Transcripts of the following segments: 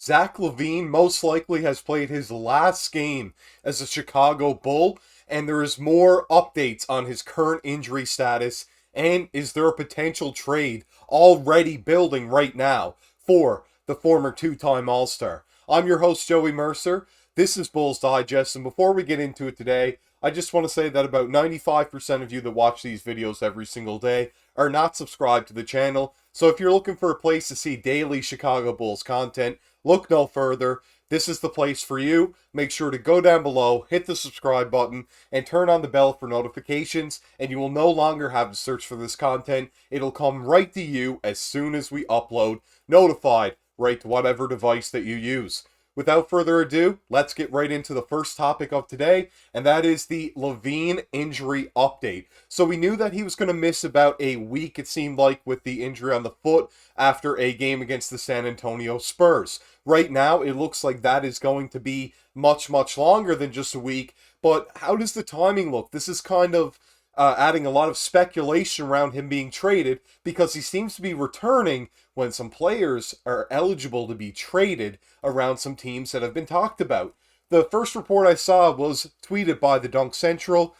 Zach LaVine most likely has played his last game as a Chicago Bull, and there is more updates on his current injury status, and is there a potential trade already building right now for the former two-time All-Star. I'm your host, Joey Mercer. This is Bulls Digest, and before we get into it today, I just want to say that about 95% of you that watch these videos every single day are not subscribed to the channel. So if you're looking for a place to see daily Chicago Bulls content, look no further. This is the place for you. Make sure to go down below, hit the subscribe button, and turn on the bell for notifications, and you will no longer have to search for this content. It'll come right to you as soon as we upload, notified right to whatever device that you use. Without further ado, let's get right into the first topic of today, and that is the LaVine injury update. So we knew that he was going to miss about a week, it seemed like, with the injury on the foot after a game against the San Antonio Spurs. Right now, it looks like that is going to be much, much longer than just a week, but how does the timing look? This is kind of adding a lot of speculation around him being traded because he seems to be returning when some players are eligible to be traded around some teams that have been talked about. The first report I saw was tweeted by the Dunk Central,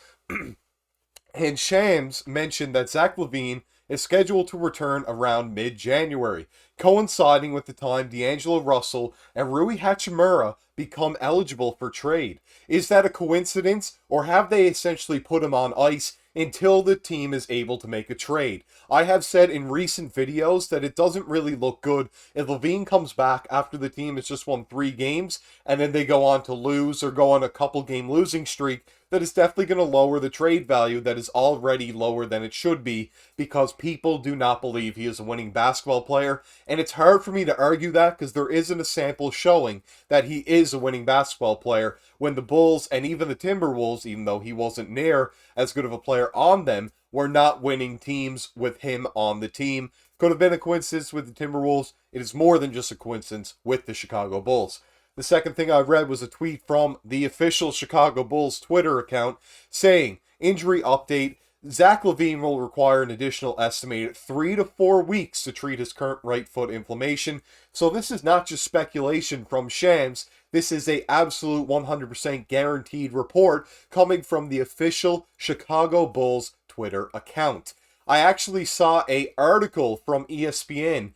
and Shams mentioned that Zach LaVine is scheduled to return around mid-January, coinciding with the time D'Angelo Russell and Rui Hachimura become eligible for trade. Is that a coincidence, or have they essentially put him on ice until the team is able to make a trade? I have said in recent videos that it doesn't really look good if LaVine comes back after the team has just won 3 games and then they go on to lose or go on a couple game losing streak. That is definitely going to lower the trade value that is already lower than it should be because people do not believe he is a winning basketball player. And it's hard for me to argue that because there isn't a sample showing that he is a winning basketball player when the Bulls and even the Timberwolves, even though he wasn't near as good of a player on them, were not winning teams with him on the team. Could have been a coincidence with the Timberwolves. It is more than just a coincidence with the Chicago Bulls. The second thing I read was a tweet from the official Chicago Bulls Twitter account saying, injury update, Zach LaVine will require an additional estimated 3 to 4 weeks to treat his current right foot inflammation. So this is not just speculation from Shams. This is a absolute 100% guaranteed report coming from the official Chicago Bulls Twitter account. I actually saw an article from ESPN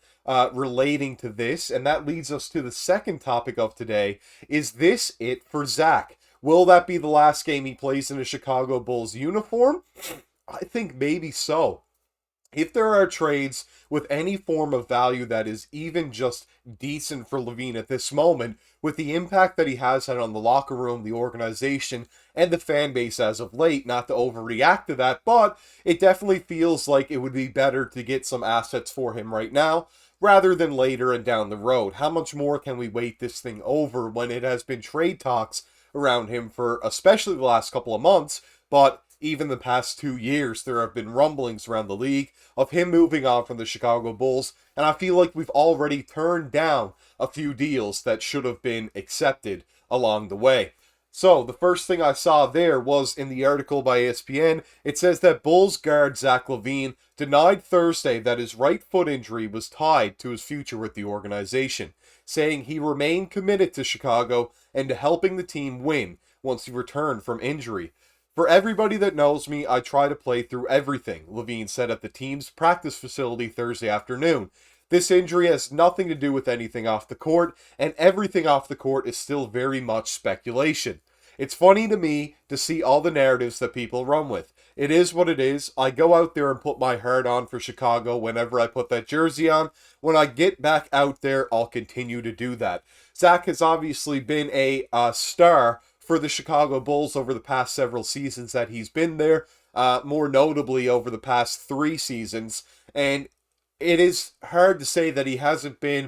relating to this, and that leads us to the second topic of today. Is this it for Zach? Will that be the last game he plays in a Chicago Bulls uniform? I think maybe so. If there are trades with any form of value that is even just decent for LaVine at this moment, with the impact that he has had on the locker room, the organization, and the fan base as of late, not to overreact to that, but it definitely feels like it would be better to get some assets for him right now, rather than later and down the road. How much more can we wait this thing over when it has been trade talks around him for especially the last couple of months, but even the past 2 years, there have been rumblings around the league of him moving on from the Chicago Bulls, and I feel like we've already turned down a few deals that should have been accepted along the way. So, the first thing I saw there was in the article by ESPN. It says that Bulls guard Zach LaVine denied Thursday that his right foot injury was tied to his future with the organization, saying he remained committed to Chicago and to helping the team win once he returned from injury. For everybody that knows me, I try to play through everything, LaVine said at the team's practice facility Thursday afternoon. This injury has nothing to do with anything off the court, and everything off the court is still very much speculation. It's funny to me to see all the narratives that people run with. It is what it is. I go out there and put my heart on for Chicago whenever I put that jersey on. When I get back out there, I'll continue to do that. Zach has obviously been a star for the Chicago Bulls over the past several seasons that he's been there, more notably over the past 3 seasons, and it is hard to say that he hasn't been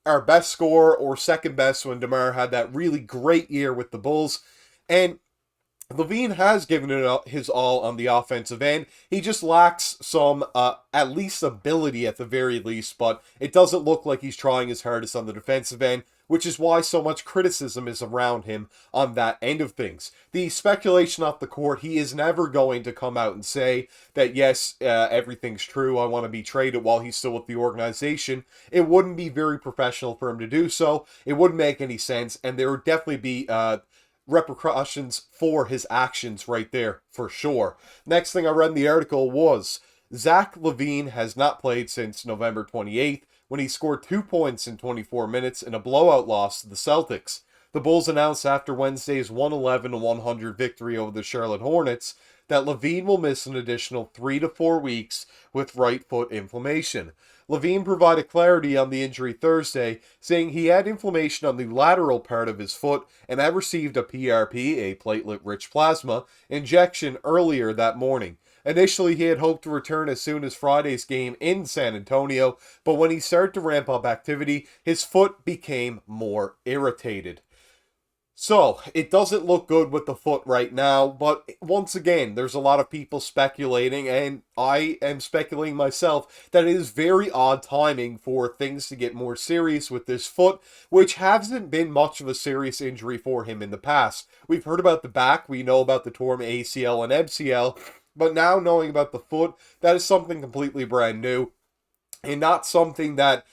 our best scorer or second best when DeMar had that really great year with the Bulls. And LaVine has given it his all on the offensive end. He just lacks some, at least ability at the very least, but it doesn't look like he's trying his hardest on the defensive end, which is why so much criticism is around him on that end of things. The speculation off the court, he is never going to come out and say that, yes, everything's true, I want to be traded while he's still with the organization. It wouldn't be very professional for him to do so. It wouldn't make any sense, and there would definitely be repercussions for his actions right there, for sure. Next thing I read in the article was Zach LaVine has not played since November 28th, when he scored 2 points in 24 minutes in a blowout loss to the Celtics. The Bulls announced after Wednesday's 111-100 victory over the Charlotte Hornets that LaVine will miss an additional 3 to 4 weeks with right foot inflammation. LaVine provided clarity on the injury Thursday, saying he had inflammation on the lateral part of his foot and had received a PRP, a platelet-rich plasma, injection earlier that morning. Initially, he had hoped to return as soon as Friday's game in San Antonio, but when he started to ramp up activity, his foot became more irritated. So, it doesn't look good with the foot right now, but once again, there's a lot of people speculating, and I am speculating myself, that it is very odd timing for things to get more serious with this foot, which hasn't been much of a serious injury for him in the past. We've heard about the back, we know about the torn ACL and MCL, but now knowing about the foot, that is something completely brand new, and not something that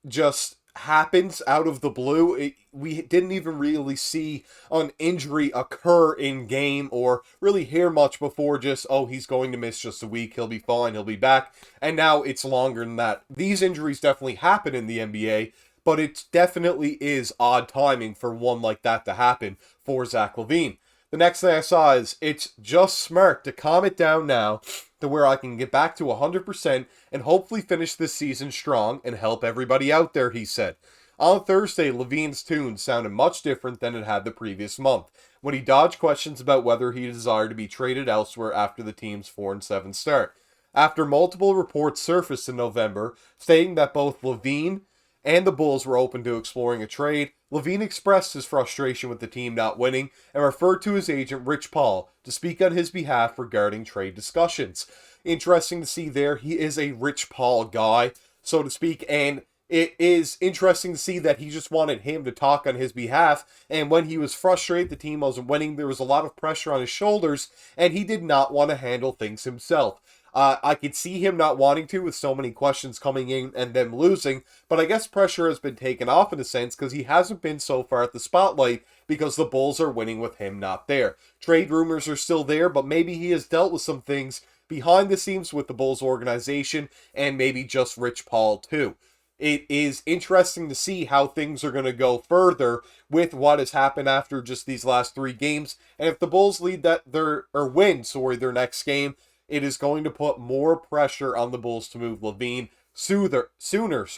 just happens out of the blue. We didn't even really see an injury occur in game or really hear much before just, oh, he's going to miss just a week, he'll be fine, he'll be back. And now it's longer than that. These injuries definitely happen in the NBA, but it definitely is odd timing for one like that to happen for Zach LaVine. The next thing I saw is, it's just smart to calm it down now to where I can get back to 100% and hopefully finish this season strong and help everybody out there, he said. On Thursday, LaVine's tune sounded much different than it had the previous month, when he dodged questions about whether he desired to be traded elsewhere after the team's 4-7 start. After multiple reports surfaced in November, stating that both LaVine and the Bulls were open to exploring a trade, LaVine expressed his frustration with the team not winning and referred to his agent Rich Paul to speak on his behalf regarding trade discussions. Interesting to see there, he is a Rich Paul guy, so to speak, and it is interesting to see that he just wanted him to talk on his behalf, and when he was frustrated the team wasn't winning, there was a lot of pressure on his shoulders, and he did not want to handle things himself. I could see him not wanting to with so many questions coming in and them losing, but I guess pressure has been taken off in a sense because he hasn't been so far at the spotlight because the Bulls are winning with him not there. Trade rumors are still there, but maybe he has dealt with some things behind the scenes with the Bulls organization and maybe just Rich Paul too. It is interesting to see how things are going to go further with what has happened after just these last 3 games, and if the Bulls win their next game, it is going to put more pressure on the Bulls to move LaVine sooner,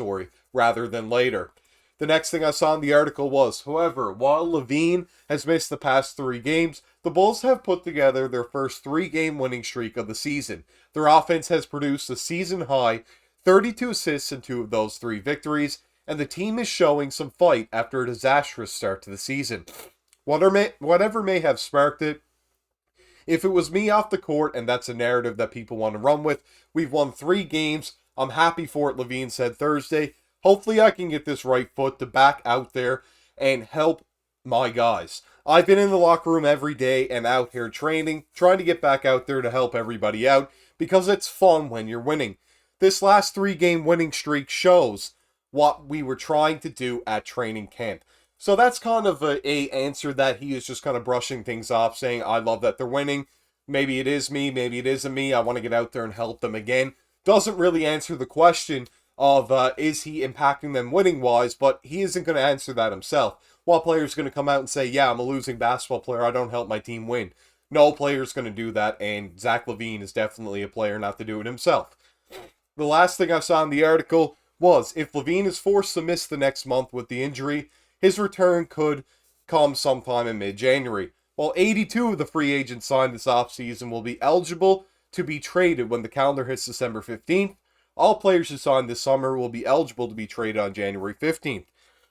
rather than later. The next thing I saw in the article was, however, while LaVine has missed the past 3 games, the Bulls have put together their first 3-game winning streak of the season. Their offense has produced a season-high 32 assists in 2 of those 3 victories, and the team is showing some fight after a disastrous start to the season. Whatever may have sparked it, if it was me off the court, and that's a narrative that people want to run with, we've won 3 games. I'm happy for it, LaVine said Thursday. Hopefully I can get this right foot to back out there and help my guys. I've been in the locker room every day and out here training, trying to get back out there to help everybody out, because it's fun when you're winning. This last 3-game winning streak shows what we were trying to do at training camp. So that's kind of a answer that he is just kind of brushing things off, saying, I love that they're winning. Maybe it is me, maybe it isn't me. I want to get out there and help them again. Doesn't really answer the question of is he impacting them winning-wise, but he isn't going to answer that himself. While players going to come out and say, yeah, I'm a losing basketball player, I don't help my team win. No player's going to do that, and Zach LaVine is definitely a player not to do it himself. The last thing I saw in the article was, if LaVine is forced to miss the next month with the injury, his return could come sometime in mid-January. While 82 of the free agents signed this offseason will be eligible to be traded when the calendar hits December 15th, all players who signed this summer will be eligible to be traded on January 15th.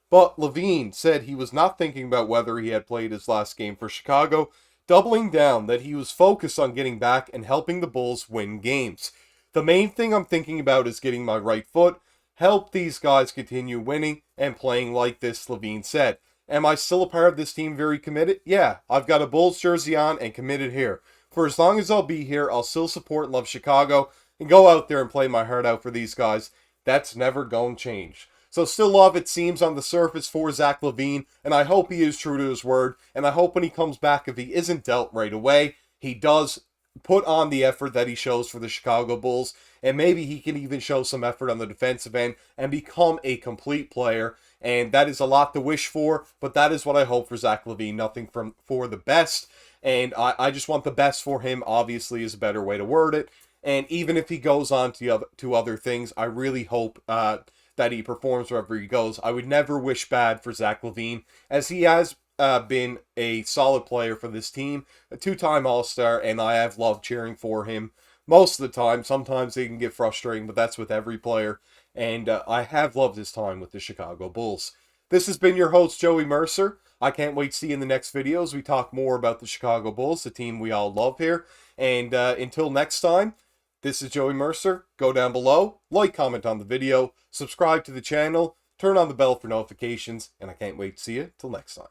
But LaVine said he was not thinking about whether he had played his last game for Chicago doubling down that he was focused on getting back and helping the Bulls win games. The main thing I'm thinking about is getting my right foot, help these guys continue winning and playing like this, LaVine said. Am I still a part of this team very committed? Yeah, I've got a Bulls jersey on and committed here. For as long as I'll be here, I'll still support and love Chicago and go out there and play my heart out for these guys. That's never going to change. So still love, it seems, on the surface for Zach LaVine, and I hope he is true to his word, and I hope when he comes back, if he isn't dealt right away, he does put on the effort that he shows for the Chicago Bulls, and maybe he can even show some effort on the defensive end and become a complete player. And that is a lot to wish for, but that is what I hope for Zach LaVine. Nothing for the best, and I just want the best for him, obviously, is a better way to word it. And even if he goes on to other things, I really hope that he performs wherever he goes. I would never wish bad for Zach LaVine, as he has been a solid player for this team, a two-time All-Star, and I have loved cheering for him most of the time. Sometimes they can get frustrating, but that's with every player, and I have loved his time with the Chicago Bulls. This has been your host, Joey Mercer. I can't wait to see you in the next videos. We talk more about the Chicago Bulls, the team we all love here, and until next time, this is Joey Mercer. Go down below, like, comment on the video, subscribe to the channel, turn on the bell for notifications, and I can't wait to see you till next time.